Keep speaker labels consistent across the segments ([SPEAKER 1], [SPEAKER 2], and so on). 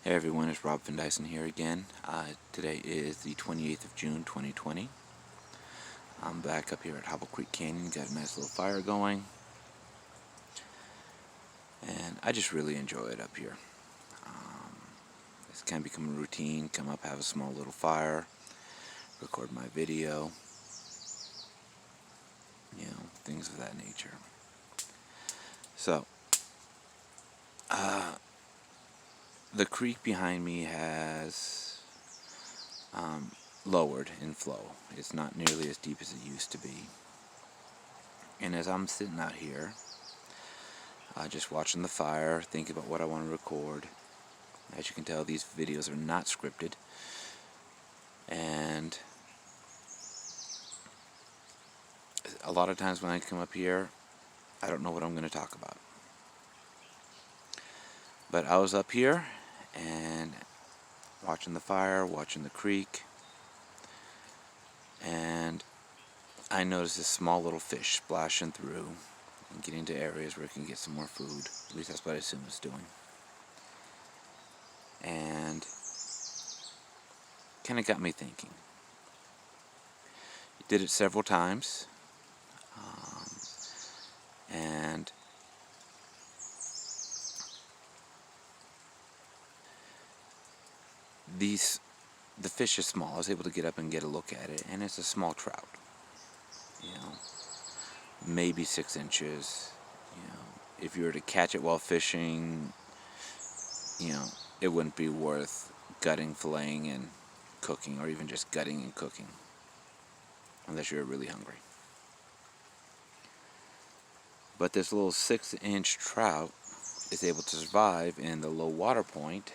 [SPEAKER 1] Hey everyone, it's Rob Van Dyson here again. Today is the 28th of June 2020. I'm back up here at Hobble Creek Canyon, got a nice little fire going. And I just really enjoy it up here. It's kind of become a routine, come up, have a small little fire, record my video, things of that nature. So, the creek behind me has lowered in flow. It's not nearly as deep as it used to be. And as I'm sitting out here, just watching the fire, thinking about what I want to record. As you can tell, these videos are not scripted. And a lot of times when I come up here, I don't know what I'm going to talk about. But I was up here and watching the fire, watching the creek, and I noticed this small little fish splashing through and getting to areas where it can get some more food. At least that's what I assume it's doing. And kind of got me thinking. It did it several times, and the fish is small. I was able to get up and get a look at it, and it's a small trout. Maybe 6 inches. If you were to catch it while fishing, it wouldn't be worth gutting, filleting, and cooking, or even just gutting and cooking, unless you're really hungry. But this little 6-inch trout is able to survive in the low water point,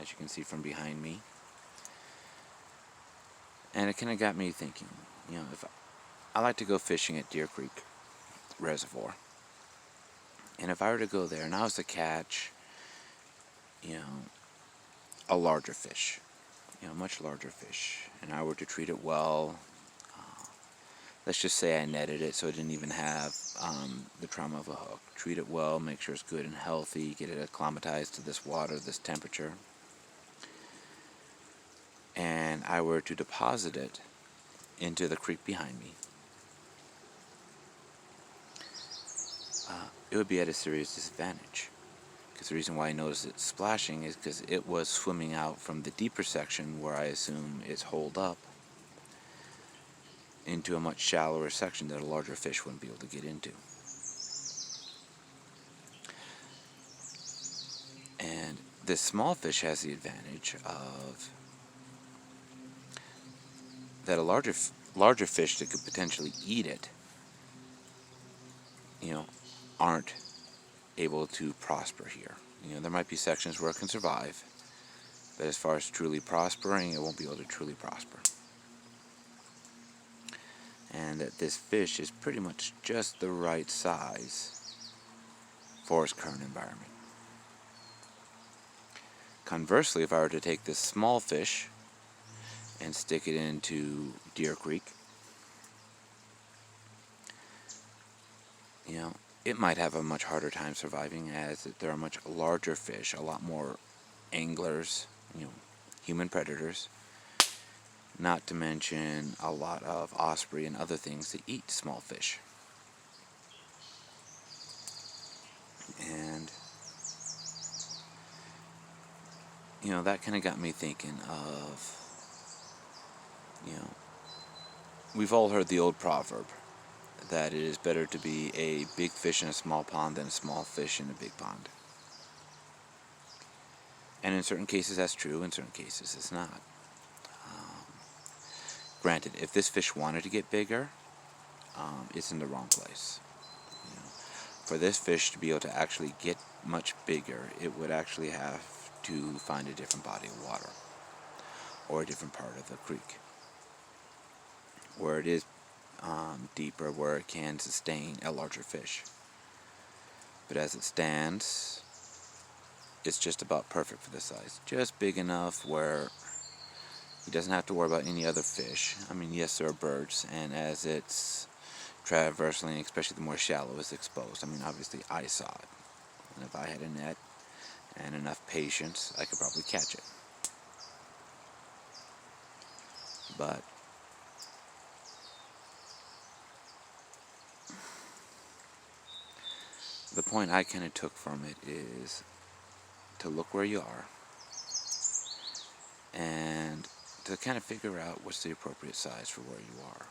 [SPEAKER 1] as you can see from behind me. And it kind of got me thinking, if I like to go fishing at Deer Creek Reservoir, and if I were to go there and I was to catch, a larger fish, much larger fish, and I were to treat it well, let's just say I netted it so it didn't even have the trauma of a hook. Treat it well, make sure it's good and healthy, get it acclimatized to this water, this temperature, and I were to deposit it into the creek behind me, it would be at a serious disadvantage. Because the reason why I noticed it splashing is because it was swimming out from the deeper section where I assume it's holed up into a much shallower section that a larger fish wouldn't be able to get into. And this small fish has the advantage of that a larger fish that could potentially eat it, aren't able to prosper here. There might be sections where it can survive, but as far as truly prospering, it won't be able to truly prosper. And that this fish is pretty much just the right size for its current environment. Conversely, if I were to take this small fish and stick it into Deer Creek, it might have a much harder time surviving, as there are much larger fish, a lot more anglers, human predators, not to mention a lot of osprey and other things that eat small fish. And that kind of got me thinking of, we've all heard the old proverb that it is better to be a big fish in a small pond than a small fish in a big pond. And in certain cases that's true, in certain cases it's not. Granted, if this fish wanted to get bigger, it's in the wrong place. For this fish to be able to actually get much bigger, it would actually have to find a different body of water, or a different part of the creek, where it is deeper, where it can sustain a larger fish. But as it stands, it's just about perfect for this size. Just big enough where he doesn't have to worry about any other fish. I mean, yes, there are birds, and as it's traversing, especially the more shallow it's exposed, obviously I saw it. And if I had a net and enough patience, I could probably catch it. But the point I kind of took from it is to look where you are and to kind of figure out what's the appropriate size for where you are.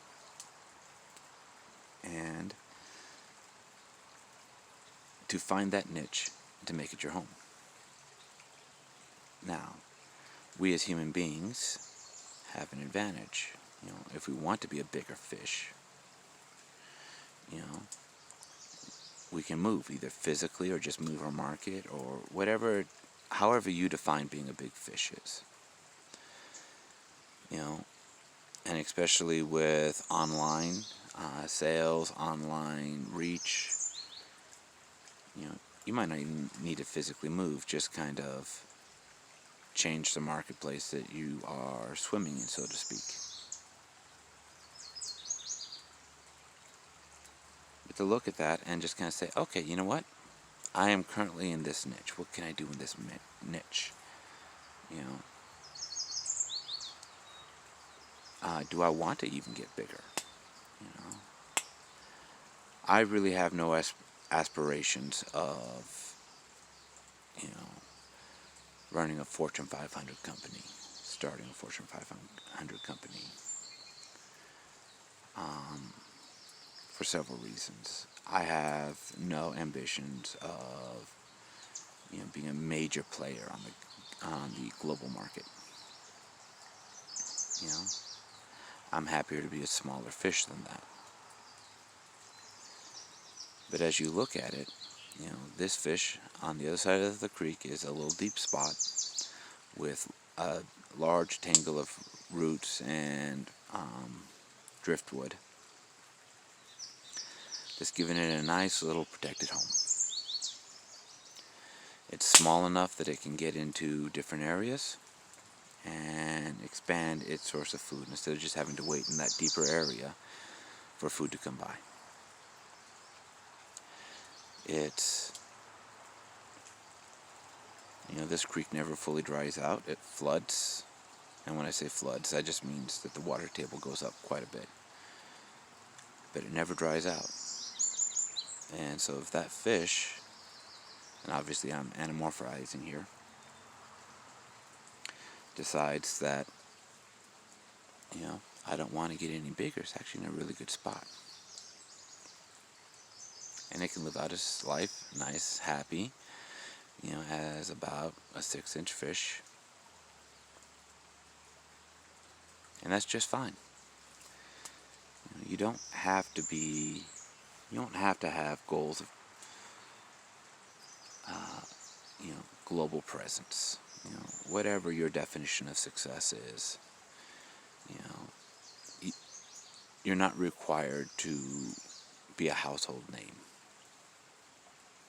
[SPEAKER 1] And to find that niche and to make it your home. Now, we as human beings have an advantage. If we want to be a bigger fish, you know, we can move either physically or just move our market or whatever, however you define being a big fish is. And especially with online sales, online reach, you might not even need to physically move, just kind of change the marketplace that you are swimming in, so to speak. But to look at that and just kind of say, okay, you know what? I am currently in this niche. What can I do in this niche? Do I want to even get bigger? I really have no aspirations of, running a Fortune 500 company, starting a Fortune 500 company, for several reasons. I have no ambitions of, being a major player on the global market. I'm happier to be a smaller fish than that. But as you look at it, this fish on the other side of the creek is a little deep spot with a large tangle of roots and driftwood, just giving it a nice little protected home. It's small enough that it can get into different areas and expand its source of food instead of just having to wait in that deeper area for food to come by. It's, this creek never fully dries out. It floods. And when I say floods, that just means that the water table goes up quite a bit. But it never dries out. And so if that fish, and obviously I'm anamorphizing here, decides that, I don't want to get any bigger, it's actually in a really good spot. And it can live out its life, nice, happy, as about a 6-inch fish. And that's just fine. You don't have to have goals of, global presence. Whatever your definition of success is, you're not required to be a household name.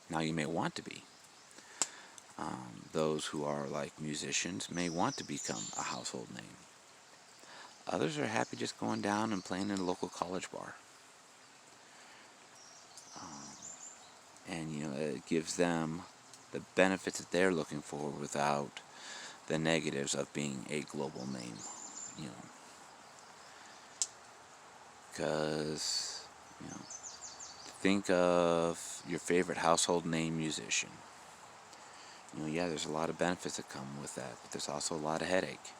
[SPEAKER 1] Now you may want to be. Those who are like musicians may want to become a household name. Others are happy just going down and playing in a local college bar. And, it gives them the benefits that they're looking for without the negatives of being a global name, Because, think of your favorite household name musician. There's a lot of benefits that come with that, but there's also a lot of headache.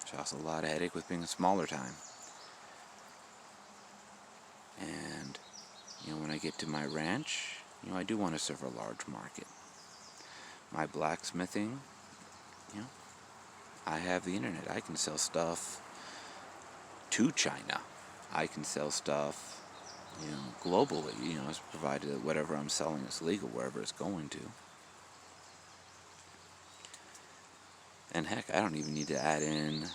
[SPEAKER 1] There's also a lot of headache with being a smaller time. And, when I get to my ranch, I do want to serve a large market. My blacksmithing, I have the internet. I can sell stuff to China. I can sell stuff, globally, it's provided that whatever I'm selling is legal wherever it's going to. And heck, I don't even need to add in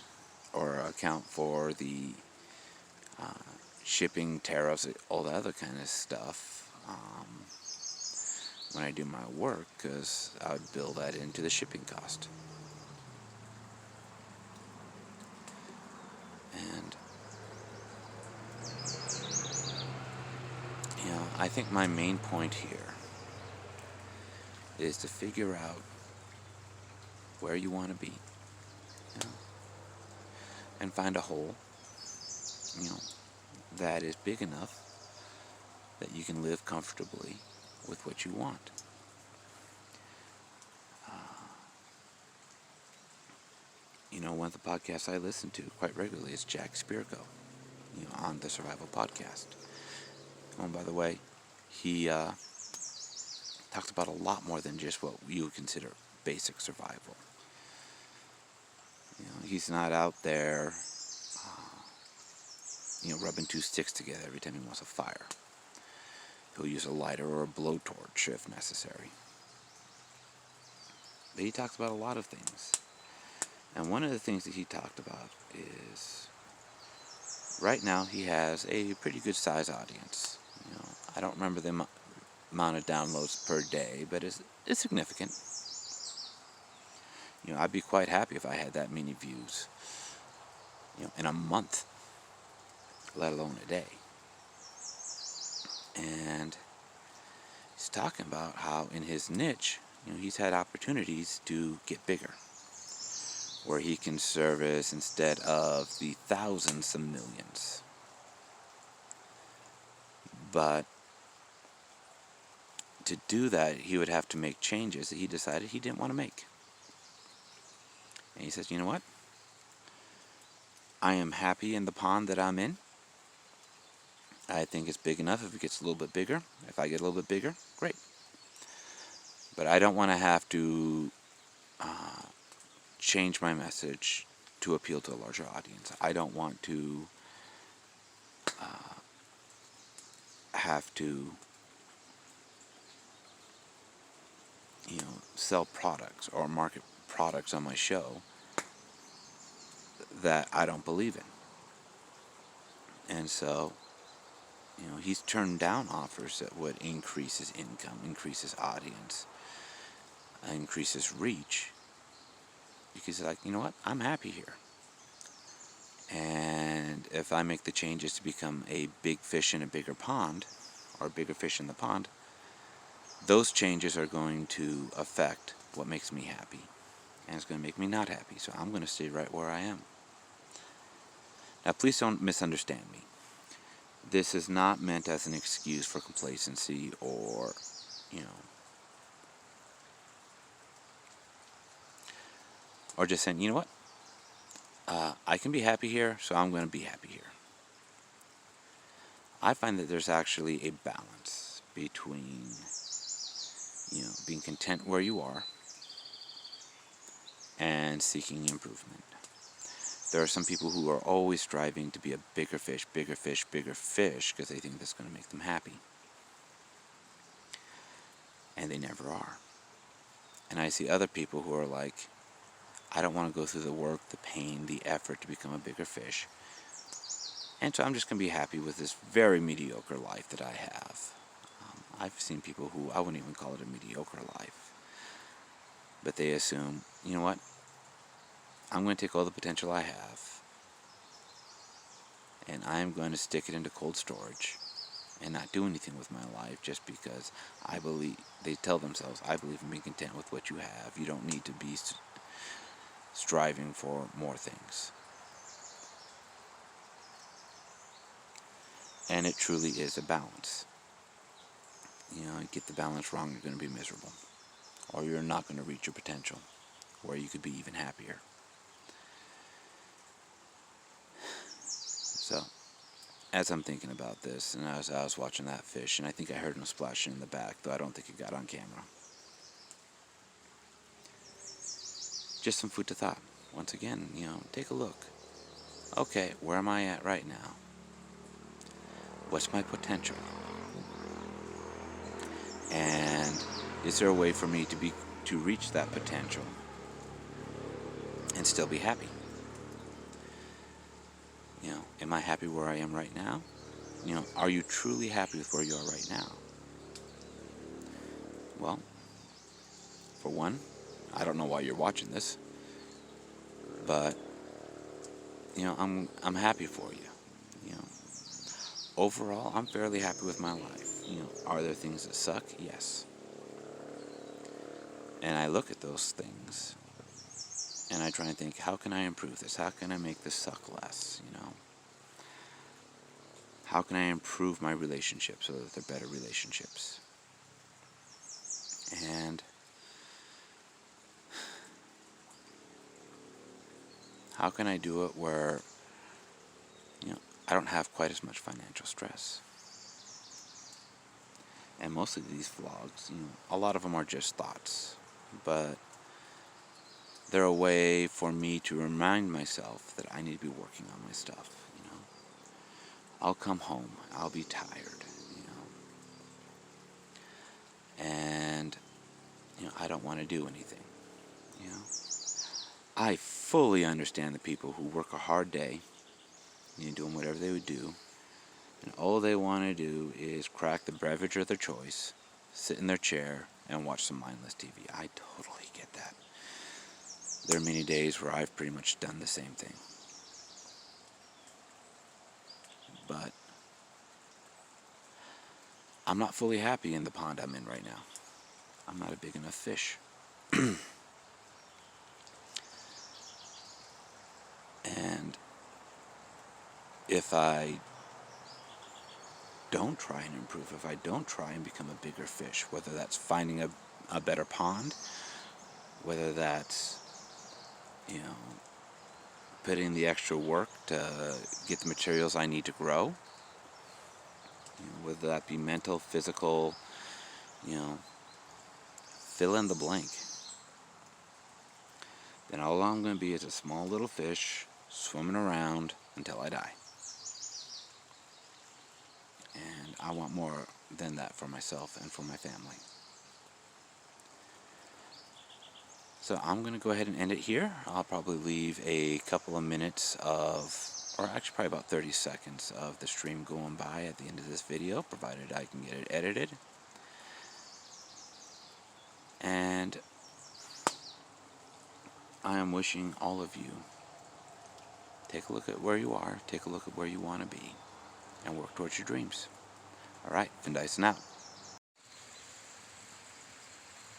[SPEAKER 1] or account for the shipping, tariffs, all that other kind of stuff when I do my work, because I would build that into the shipping cost. And, I think my main point here is to figure out where you want to be, and find a hole, you know, that is big enough that you can live comfortably with what you want. One of the podcasts I listen to quite regularly is Jack Spirko, on the Survival Podcast. Oh, and by the way, he talks about a lot more than just what you would consider basic survival. He's not out there, rubbing two sticks together every time he wants a fire. He'll use a lighter or a blowtorch if necessary. But he talks about a lot of things. And one of the things that he talked about is, right now he has a pretty good size audience. I don't remember the amount of downloads per day, but it's significant. I'd be quite happy if I had that many views, in a month, let alone a day. And he's talking about how in his niche, he's had opportunities to get bigger, where he can service, instead of the thousands, some millions. But to do that, he would have to make changes that he decided he didn't want to make. And he says, you know what? I am happy in the pond that I'm in. I think it's big enough if it gets a little bit bigger. If I get a little bit bigger, great. But I don't want to have to change my message to appeal to a larger audience. I don't want to have to sell products or market products on my show that I don't believe in. And so, he's turned down offers that would increase his income, increase his audience, increase his reach, because he's like, you know what, I'm happy here. And if I make the changes to become a big fish in a bigger pond, or a bigger fish in the pond, those changes are going to affect what makes me happy. And it's going to make me not happy. So I'm going to stay right where I am. Now, please don't misunderstand me. This is not meant as an excuse for complacency or, or just saying, you know what, I can be happy here, so I'm going to be happy here. I find that there's actually a balance between, being content where you are and seeking improvement. There are some people who are always striving to be a bigger fish, bigger fish, bigger fish, because they think that's going to make them happy. And they never are. And I see other people who are like, I don't want to go through the work, the pain, the effort to become a bigger fish. And so I'm just going to be happy with this very mediocre life that I have. I've seen people who I wouldn't even call it a mediocre life. But they assume, you know what? I'm going to take all the potential I have, and I'm going to stick it into cold storage and not do anything with my life just because I believe, they tell themselves, I believe in being content with what you have. You don't need to be striving for more things. And it truly is a balance. You get the balance wrong, you're going to be miserable. Or you're not going to reach your potential, where you could be even happier. So, as I'm thinking about this, and as I was watching that fish, and I think I heard him splashing in the back, though I don't think it got on camera. Just some food to thought. Once again, take a look. Okay, where am I at right now? What's my potential? And is there a way for me to reach that potential and still be happy? Am I happy where I am right now? Are you truly happy with where you are right now? Well, for one, I don't know why you're watching this, but I'm happy for you. Overall, I'm fairly happy with my life. Are there things that suck? Yes. And I look at those things and I try and think, how can I improve this? How can I make this suck less, you know? How can I improve my relationships so that they're better relationships? And how can I do it where, I don't have quite as much financial stress? And most of these vlogs, a lot of them are just thoughts, but they're a way for me to remind myself that I need to be working on my stuff, I'll come home, I'll be tired, and, I don't want to do anything, I fully understand the people who work a hard day, doing whatever they would do, and all they want to do is crack the beverage of their choice, sit in their chair, and watch some mindless TV. I totally get that. There are many days where I've pretty much done the same thing. But I'm not fully happy in the pond I'm in right now. I'm not a big enough fish. And if I don't try and improve, if I don't try and become a bigger fish, whether that's finding a better pond, whether that's, putting in the extra work to get the materials I need to grow, whether that be mental, physical, fill in the blank, then all I'm going to be is a small little fish swimming around until I die. And I want more than that for myself and for my family. So I'm going to go ahead and end it here. I'll probably leave a couple of minutes or actually probably about 30 seconds of the stream going by at the end of this video, provided I can get it edited. And I am wishing all of you, take a look at where you are, take a look at where you want to be, and work towards your dreams. Alright, Finn Dyson out.